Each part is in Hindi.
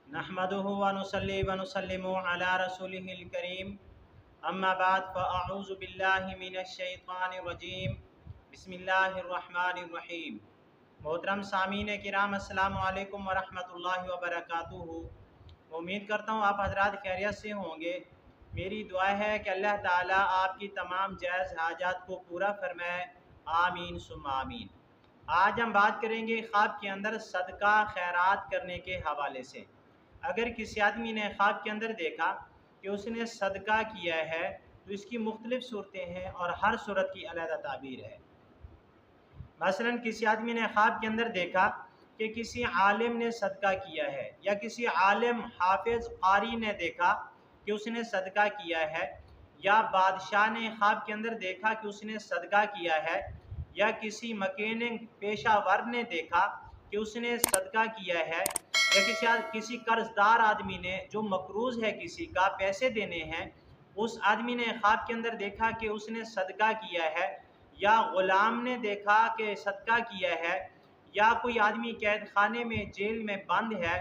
नहमदुहु व नुसल्ली व नुसल्लिमु अला रसूलिहिल करीम अम्मा बाद फ़अऊज़ु बिल्लाहि मिनश शैतानिर रजीम बिस्मिल्लाहिर रहमानिर रहीम। मोहतरम सामीन किराम अस्सलामु अलैकुम व रहमतुल्लाहि व बरकातुहू। उम्मीद करता हूँ आप हज़रात खैरियत से होंगे। मेरी दुआ है कि अल्लाह ताला आपकी तमाम जायज़ हाजात को पूरा फरमाए। आमीन सुम्मा आमीन। आज हम बात करेंगे ख्वाब के अंदर सदका खैरात करने के हवाले से। अगर किसी आदमी ने ख्वाब के अंदर देखा कि उसने सदका किया है तो इसकी मुख्तलिफ़ सूरतें हैं और हर सूरत की अलग ताबीर है। मसलन किसी आदमी ने ख्वाब के अंदर देखा कि किसी आलिम ने सदका किया है, या किसी आलिम हाफिज़ कारी ने देखा कि उसने सदका किया है, या बादशाह ने ख्वाब के अंदर देखा कि उसने सदका किया है, या किसी मकैनिक पेशावर ने देखा कि उसने सदका किया है, या किसी कर्जदार आदमी ने जो मकरूज़ है किसी का पैसे देने हैं, उस आदमी ने ख्वाब के अंदर देखा कि उसने सदका किया है, या ग़ुलाम ने देखा कि सदका किया है, या कोई आदमी कैद खाने में जेल में बंद है,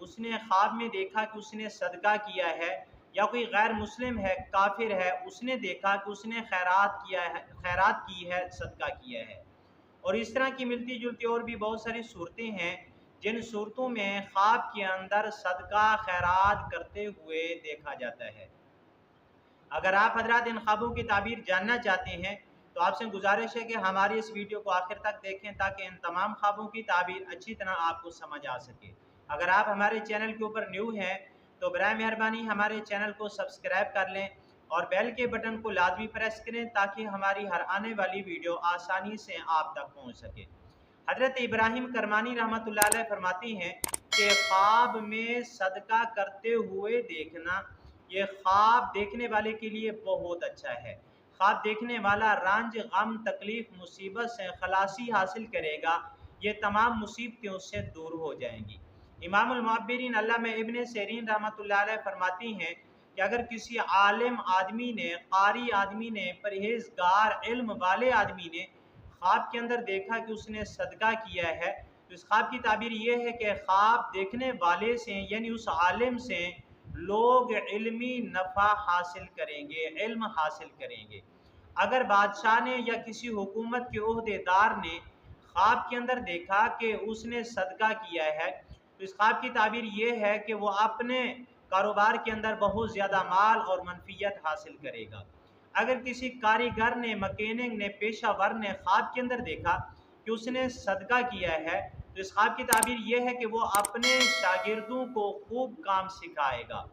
उसने ख्वाब में देखा कि उसने सदका किया है, या कोई गैर मुस्लिम है काफिर है उसने देखा कि उसने खैरात किया है, खैरात की है, सदका किया है। और इस तरह की मिलती जुलती और भी बहुत सारी सूरतें हैं जिन सूरतों में ख्वाब के अंदर सदका खैरात करते हुए देखा जाता है। अगर आप हजरात इन ख्वाबों की ताबीर जानना चाहते हैं तो आपसे गुजारिश है कि हमारी इस वीडियो को आखिर तक देखें ताकि इन तमाम ख्वाबों की ताबीर अच्छी तरह आपको समझ आ सके। अगर आप हमारे चैनल के ऊपर न्यू हैं तो बराए मेहरबानी हमारे चैनल को सब्सक्राइब कर लें और बेल के बटन को लाजमी प्रेस करें ताकि हमारी हर आने वाली वीडियो आसानी से आप तक पहुँच सके। हज़रत इब्राहिम करमानी रहमतुल्लाह अलैह फरमाती हैं कि ख्वाब में सदका करते हुए देखना ये ख्वाब देखने वाले के लिए बहुत अच्छा है। ख्वाब देखने वाला रंज गम तकलीफ मुसीबत से खलासी हासिल करेगा, ये तमाम मुसीबतें उससे दूर हो जाएंगी। इमामुल मुअब्बिरीन अल्लामा इब्न सीरीन रहमतुल्लाह अलैह फरमाती हैं कि अगर किसी आलिम आदमी ने, कारी आदमी ने, परहेजगार इल्म वाले आदमी ने ख्वाब के अंदर देखा कि उसने सदका किया है तो इस ख्वाब की ताबीर ये है कि ख्वाब देखने वाले से यानी उस आलिम से लोग इल्मी नफ़ा हासिल करेंगे, इल्म हासिल करेंगे। अगर बादशाह ने या किसी हुकूमत के ओहदेदार ने ख्वाब के अंदर देखा कि उसने सदका किया है तो इस ख्वाब की ताबीर ये है कि वो अपने कारोबार के अंदर बहुत ज़्यादा माल और मनफियत हासिल करेगा। अगर किसी कारीगर ने, मकैनिक ने, पेशावर ने ख्वाब के अंदर देखा कि उसने सदका किया है तो इस ख्वाब की ताबीर यह है कि वो अपने शागिर्दों को खूब काम सिखाएगा।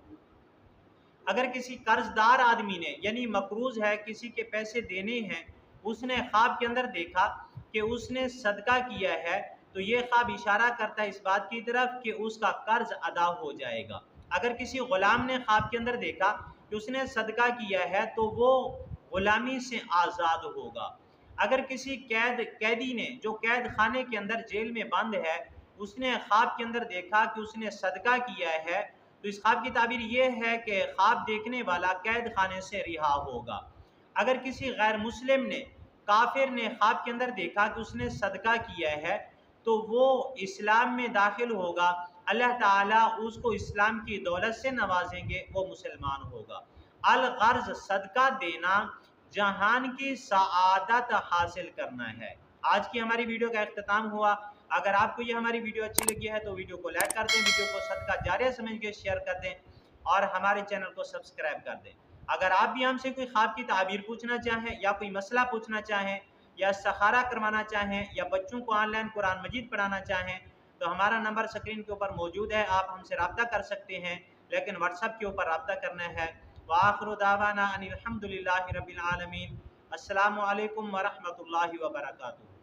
अगर किसी कर्जदार आदमी ने यानी मकरूज है, किसी के पैसे देने हैं, उसने ख्वाब के अंदर देखा कि उसने सदका किया है तो ये ख्वाब इशारा करता है इस बात की तरफ कि उसका कर्ज अदा हो जाएगा। अगर किसी गुलाम ने ख्वाब के अंदर देखा कि उसने सदका किया है तो वो गुलामी से आज़ाद होगा। अगर किसी कैदी ने जो कैद खाने के अंदर जेल में बंद है उसने ख्वाब के अंदर देखा कि उसने सदका किया है तो इस ख्वाब की ताबीर ये है कि ख्वाब देखने वाला कैद खाने से रिहा होगा। अगर किसी गैर मुस्लिम ने, काफिर ने ख्वाब के अंदर देखा कि उसने सदका किया है तो वो इस्लाम में दाखिल होगा, अल्लाह ताला उसको इस्लाम की दौलत से नवाजेंगे, वो मुसलमान होगा। अल गर्ज सदका देना जहान की सआदत हासिल करना है। आज की हमारी वीडियो का इख्तिताम हुआ। अगर आपको ये हमारी वीडियो अच्छी लगी है तो वीडियो को लाइक कर दें, वीडियो को सदका जारिया समझ के शेयर कर दें और हमारे चैनल को सब्सक्राइब कर दें। अगर आप भी हमसे कोई ख्वाब की ताबीर पूछना चाहें या कोई मसला पूछना चाहें या सहारा करवाना चाहें या बच्चों को ऑनलाइन कुरान मजीद पढ़ाना चाहें तो हमारा नंबर स्क्रीन के ऊपर मौजूद है, आप हमसे रब्ता कर सकते हैं, लेकिन व्हाट्सएप के ऊपर रब्ता करना है। व आखिरु दावाना अनिल हम्दुलिल्लाहि रब्बिल आलमीन। अस्सलामु अलैकुम व रहमतुल्लाहि व बरकातुहू।